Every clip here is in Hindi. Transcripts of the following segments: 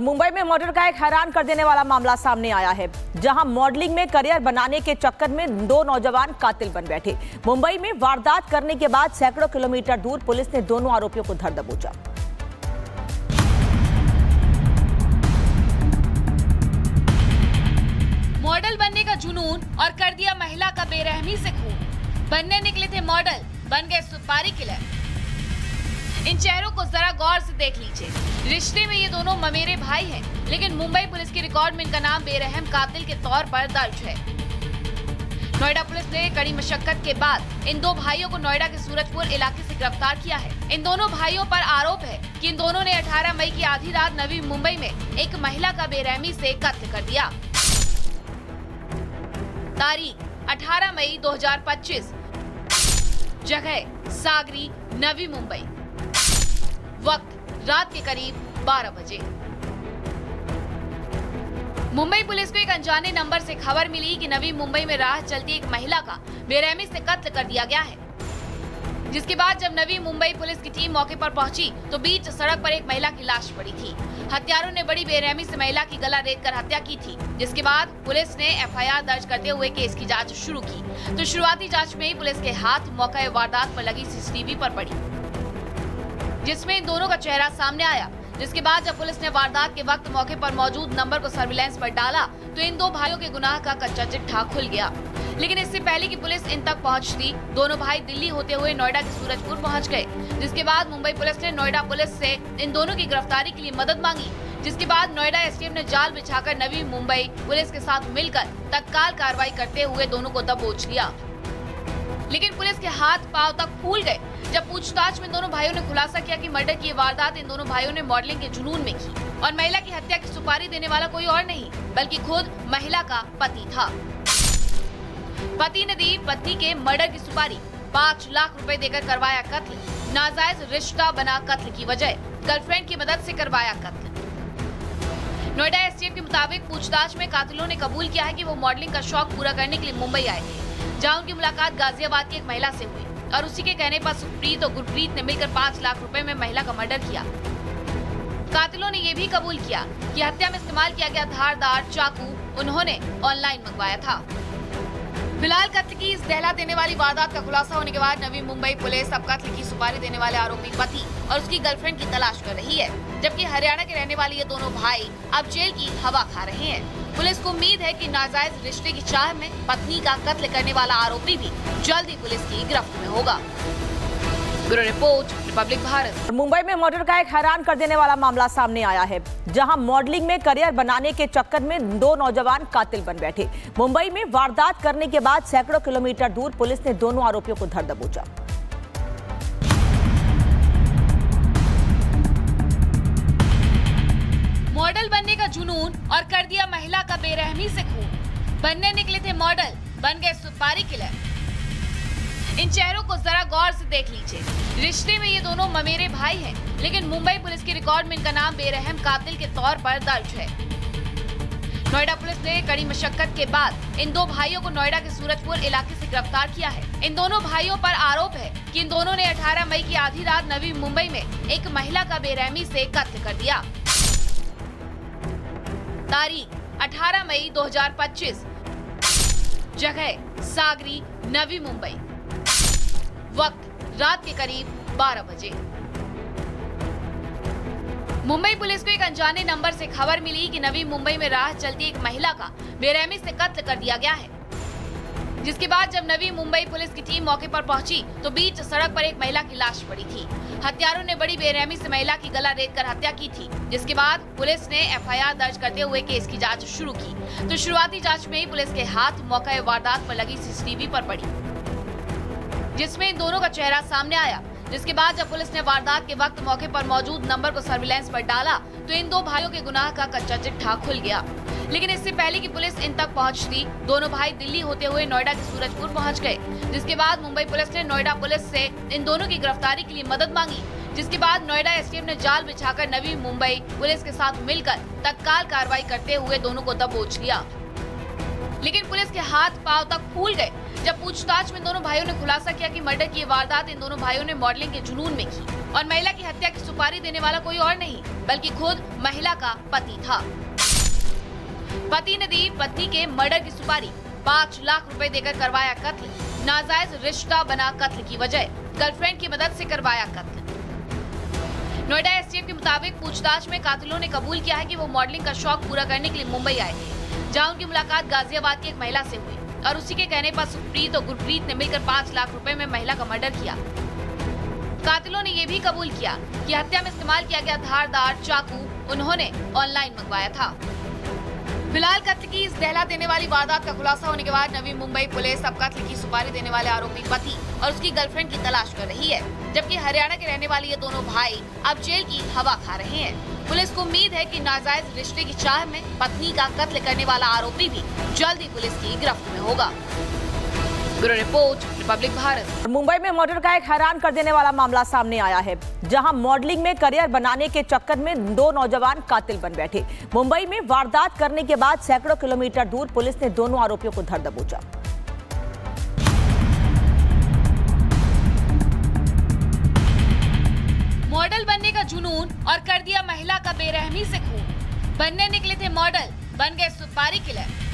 मुंबई में मर्डर का एक हैरान कर देने वाला मामला सामने आया है, जहां मॉडलिंग में करियर बनाने के चक्कर में दो नौजवान कातिल बन बैठे। मुंबई में वारदात करने के बाद सैकड़ों किलोमीटर दूर पुलिस ने दोनों आरोपियों को धर दबोचा। मॉडल बनने का जुनून और कर दिया महिला का बेरहमी से खून। बनने निकले थे मॉडल, बन गए सुपारी किलर। इन चेहरों को जरा गौर से देख लीजिए। रिश्ते में ये दोनों ममेरे भाई हैं, लेकिन मुंबई पुलिस के रिकॉर्ड में इनका नाम बेरहम कातिल के तौर पर दर्ज है। नोएडा पुलिस ने कड़ी मशक्कत के बाद इन दो भाइयों को नोएडा के सूरजपुर इलाके से गिरफ्तार किया है। इन दोनों भाइयों पर आरोप है कि इन दोनों ने 18 मई की आधी रात नवी मुंबई में एक महिला का बेरहमी से कत्ल कर दिया। तारीख 18 मई 2025, जगह सागरी, नवी मुंबई, वक्त रात के करीब 12 बजे। मुंबई पुलिस को एक अनजाने नंबर से खबर मिली कि नवी मुंबई में राह चलती एक महिला का बेरहमी से कत्ल कर दिया गया है। जिसके बाद जब नवी मुंबई पुलिस की टीम मौके पर पहुंची तो बीच सड़क पर एक महिला की लाश पड़ी थी। हत्यारों ने बड़ी बेरहमी से महिला की गला रेत कर हत्या की थी। जिसके बाद पुलिस ने एफआईआर दर्ज करते हुए केस की जांच शुरू की तो शुरुआती जांच में ही पुलिस के हाथ मौका वारदात पर लगी सीसीटीवी पर पड़ी, जिसमें इन दोनों का चेहरा सामने आया। जिसके बाद जब पुलिस ने वारदात के वक्त मौके पर मौजूद नंबर को सर्विलांस पर डाला तो इन दो भाइयों के गुनाह का कच्चा चिट्ठा खुल गया। लेकिन इससे पहले कि पुलिस इन तक पहुंचती, दोनों भाई दिल्ली होते हुए नोएडा के सूरजपुर पहुंच गए। जिसके बाद मुंबई पुलिस ने नोएडा पुलिस से इन दोनों की गिरफ्तारी के लिए मदद मांगी। जिसके बाद नोएडा एसटीएफ ने जाल बिछाकर नवी मुंबई पुलिस के साथ मिलकर तत्काल कार्रवाई करते हुए दोनों को दबोच लिया। लेकिन पुलिस के हाथ पांव तक फूल गए जब पूछताछ में दोनों भाइयों ने खुलासा किया कि मर्डर की वारदात इन दोनों भाइयों ने मॉडलिंग के जुनून में की और महिला की हत्या की सुपारी देने वाला कोई और नहीं बल्कि खुद महिला का पति था। पति ने दी पत्नी के मर्डर की सुपारी, 5 लाख रुपए देकर करवाया कत्ल। नाजायज रिश्ता बना कत्ल की वजह, गर्लफ्रेंड की मदद से करवाया कत्ल। नोएडा एसटीएफ के मुताबिक पूछताछ में कातिलों ने कबूल किया है कि वो मॉडलिंग का शौक पूरा करने के लिए मुंबई आए थे, जहाँ उनकी मुलाकात गाजियाबाद की एक महिला से हुई और उसी के कहने पर सुप्रीत और गुरप्रीत ने मिलकर 5 लाख रुपए में महिला का मर्डर किया। कातिलों ने ये भी कबूल किया कि हत्या में इस्तेमाल किया गया धारदार चाकू उन्होंने ऑनलाइन मंगवाया था। फिलहाल कत्ल की इस दहला देने वाली वारदात का खुलासा होने के बाद नवी मुंबई पुलिस अब कत्ल की सुपारी देने वाले आरोपी पति और उसकी गर्लफ्रेंड की तलाश कर रही है, जबकि हरियाणा के रहने वाले ये दोनों भाई अब जेल की हवा खा रहे हैं। पुलिस को उम्मीद है कि नाजायज रिश्ते की चाह में पत्नी का कत्ल करने वाला आरोपी भी जल्द ही पुलिस की गिरफ्त में होगा। Bureau report, Republic Bharat. Mumbai में मर्डर का एक हैरान कर देने वाला मामला सामने आया है, जहां मॉडलिंग में करियर बनाने के चक्कर में दो नौजवान कातिल बन बैठे। मुंबई में वारदात करने के बाद सैकड़ों किलोमीटर दूर पुलिस ने दोनों आरोपियों को धर दबोचा। मॉडल बनने का जुनून और कर दिया महिला का बेरहमी से खून। बनने निकले थे मॉडल, बन गए सुपारी किलर। इन चेहरों को जरा गौर से देख लीजिए। रिश्ते में ये दोनों ममेरे भाई हैं, लेकिन मुंबई पुलिस के रिकॉर्ड में इनका नाम बेरहम कातिल के तौर पर दर्ज है। नोएडा पुलिस ने कड़ी मशक्कत के बाद इन दो भाइयों को नोएडा के सूरजपुर इलाके से गिरफ्तार किया है। इन दोनों भाइयों पर आरोप है कि इन दोनों ने 18 मई की आधी रात नवी मुंबई में एक महिला का बेरहमी से कत्ल कर दिया। तारीख 18 मई 2025, जगह सागरी, नवी मुंबई, वक्त रात के करीब 12 बजे। मुंबई पुलिस को एक अनजाने नंबर से खबर मिली कि नवी मुंबई में राह चलती एक महिला का बेरहमी से कत्ल कर दिया गया है। जिसके बाद जब नवी मुंबई पुलिस की टीम मौके पर पहुंची तो बीच सड़क पर एक महिला की लाश पड़ी थी। हत्यारों ने बड़ी बेरहमी से महिला की गला रेत कर हत्या की थी। जिसके बाद पुलिस ने एफआईआर दर्ज करते हुए केस की जांच शुरू की तो शुरुआती जांच में ही पुलिस के हाथ मौका वारदात पर लगी सीसीटीवी पर पड़ी, जिसमें इन दोनों का चेहरा सामने आया। जिसके बाद जब पुलिस ने वारदात के वक्त मौके पर मौजूद नंबर को सर्विलांस पर डाला तो इन दो भाइयों के गुनाह का कच्चा चिट्ठा खुल गया। लेकिन इससे पहले कि पुलिस इन तक पहुंचती, दोनों भाई दिल्ली होते हुए नोएडा के सूरजपुर पहुंच गए। जिसके बाद मुंबई पुलिस ने नोएडा पुलिस से इन दोनों की गिरफ्तारी के लिए मदद मांगी। जिसके बाद नोएडा एसटीएफ ने जाल बिछाकर नवी मुंबई पुलिस के साथ मिलकर तत्काल कार्रवाई करते हुए दोनों को दबोच लिया। लेकिन पुलिस के हाथ पांव तक फूल गए जब पूछताछ में दोनों भाइयों ने खुलासा किया कि मर्डर की ये वारदात इन दोनों भाइयों ने मॉडलिंग के जुनून में की और महिला की हत्या की सुपारी देने वाला कोई और नहीं बल्कि खुद महिला का पति था। पति ने दी पत्नी के मर्डर की सुपारी, 5 लाख रुपए देकर करवाया कत्ल, नाजायज रिश्ता बना कत्ल की वजह, गर्लफ्रेंड की मदद से करवाया कत्ल। नोएडा एसटीएफ के मुताबिक पूछताछ में कातिलों ने कबूल किया है कि वो मॉडलिंग का शौक पूरा करने के लिए मुंबई आए थे, जहां उनकी मुलाकात गाजियाबाद की एक महिला से हुई और उसी के कहने पर सुखप्रीत और गुरप्रीत ने मिलकर 5 लाख रुपए में महिला का मर्डर किया। कातिलों ने ये भी कबूल किया कि हत्या में इस्तेमाल किया गया धारदार चाकू उन्होंने ऑनलाइन मंगवाया था। फिलहाल कत्ल की इस दहला देने वाली वारदात का खुलासा होने के बाद नवी मुंबई पुलिस अब कत्ल की सुपारी देने वाले आरोपी पति और उसकी गर्लफ्रेंड की तलाश कर रही है, जबकि हरियाणा के रहने वाले ये दोनों भाई अब जेल की हवा खा रहे हैं। पुलिस को उम्मीद है कि नाजायज रिश्ते की चाह में पत्नी का कत्ल करने वाला आरोपी भी जल्द ही पुलिस की गिरफ्त में होगा। Bureau report, Republic Bharat. Mumbai में मर्डर का एक हैरान कर देने वाला मामला सामने आया है, जहां मॉडलिंग में करियर बनाने के चक्कर में 2 नौजवान कातिल बन बैठे। मुंबई में वारदात करने के बाद सैकड़ों किलोमीटर दूर पुलिस ने दोनों आरोपियों को धर दबोचा। मॉडल बनने का जुनून और कर दिया महिला का बेरहमी से खून। बनने निकले थे मॉडल, बन गए सुपारी किलर।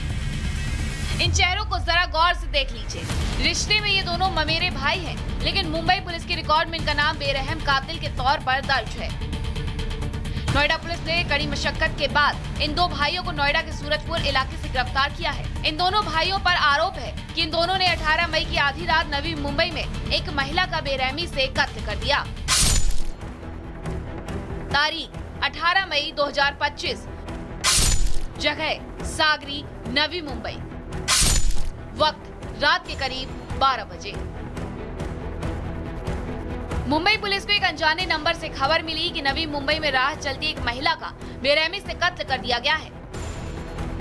इन चेहरों को जरा गौर से देख लीजिए। रिश्ते में ये दोनों ममेरे भाई हैं, लेकिन मुंबई पुलिस के रिकॉर्ड में इनका नाम बेरहम कातिल के तौर पर दर्ज है। नोएडा पुलिस ने कड़ी मशक्कत के बाद इन 2 भाइयों को नोएडा के सूरजपुर इलाके से गिरफ्तार किया है। इन दोनों भाइयों पर आरोप है कि इन दोनों ने 18 मई की आधी रात नवी मुंबई में एक महिला का बेरहमी से कत्ल कर दिया। तारीख 18 मई 2025, जगह सागरी, नवी मुंबई, वक्त रात के करीब 12 बजे। मुंबई पुलिस को एक अनजाने नंबर से खबर मिली कि नवी मुंबई में राह चलती एक महिला का बेरहमी से कत्ल कर दिया गया है,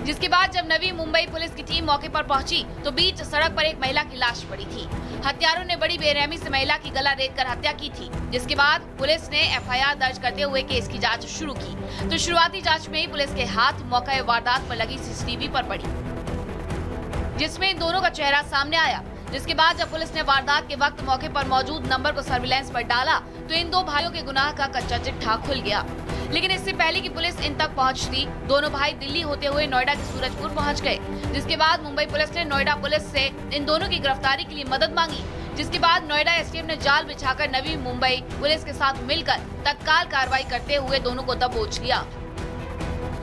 जिसके बाद जब नवी मुंबई पुलिस की टीम मौके पर पहुंची तो बीच सड़क पर एक महिला की लाश पड़ी थी। हत्यारों ने बड़ी बेरहमी से महिला की गला रेतकर हत्या की थी, जिसके बाद पुलिस ने एफआईआर दर्ज करते हुए केस की जांच शुरू की। तो शुरुआती जांच में ही पुलिस के हाथ मौका वारदात पर लगी सीसीटीवी पर पड़ी, जिसमें इन दोनों का चेहरा सामने आया। जिसके बाद जब पुलिस ने वारदात के वक्त मौके पर मौजूद नंबर को सर्विलांस पर डाला तो इन 2 भाइयों के गुनाह का कच्चा चिट्ठा खुल गया। लेकिन इससे पहले कि पुलिस इन तक पहुंचती, दोनों भाई दिल्ली होते हुए नोएडा के सूरजपुर पहुंच गए। जिसके बाद मुंबई पुलिस ने नोएडा पुलिस से इन दोनों की गिरफ्तारी के लिए मदद मांगी। जिसके बाद नोएडा एसटीएफ ने जाल बिछाकर नवी मुंबई पुलिस के साथ मिलकर तत्काल कार्रवाई करते हुए दोनों को दबोच लिया।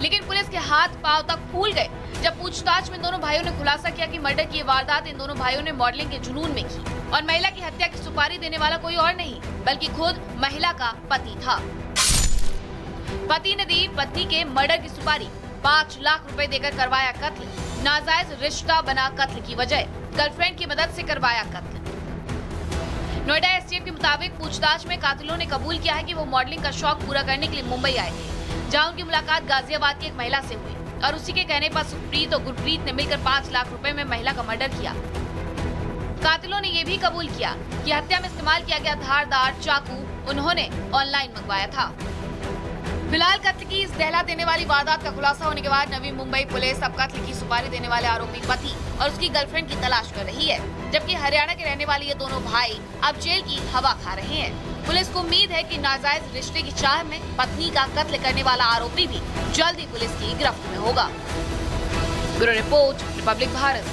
लेकिन पुलिस के हाथ पांव तक फूल गए जब पूछताछ में दोनों भाइयों ने खुलासा किया कि मर्डर की वारदात इन दोनों भाइयों ने मॉडलिंग के जुनून में की और महिला की हत्या की सुपारी देने वाला कोई और नहीं बल्कि खुद महिला का पति था। पति ने दी पत्नी के मर्डर की सुपारी, 5 लाख रुपए देकर करवाया कत्ल, नाजायज रिश्ता बना कत्ल की वजह, गर्लफ्रेंड की मदद से करवाया कत्ल। नोएडा एसटीएफ के मुताबिक पूछताछ में कातिलों ने कबूल किया है कि वो मॉडलिंग का शौक पूरा करने के लिए मुंबई आए थे, जहां उनकी मुलाकात गाजियाबाद की एक महिला से हुई और उसी के कहने पर सुखप्रीत और गुरप्रीत ने मिलकर 5 लाख रुपए में महिला का मर्डर किया। कातिलों ने ये भी कबूल किया कि हत्या में इस्तेमाल किया गया धारदार चाकू उन्होंने ऑनलाइन मंगवाया था। फिलहाल कत्ल की इस दहला देने वाली वारदात का खुलासा होने के बाद नवी मुंबई पुलिस अब कत्ल की सुपारी देने वाले आरोपी पति और उसकी गर्लफ्रेंड की तलाश कर रही है, जबकि हरियाणा के रहने वाले ये दोनों भाई अब जेल की हवा खा रहे हैं। पुलिस को उम्मीद है कि नाजायज रिश्ते की चाह में पत्नी का कत्ल करने वाला आरोपी भी जल्द ही पुलिस की गिरफ्त में होगा। Bureau report, Republic Bharat.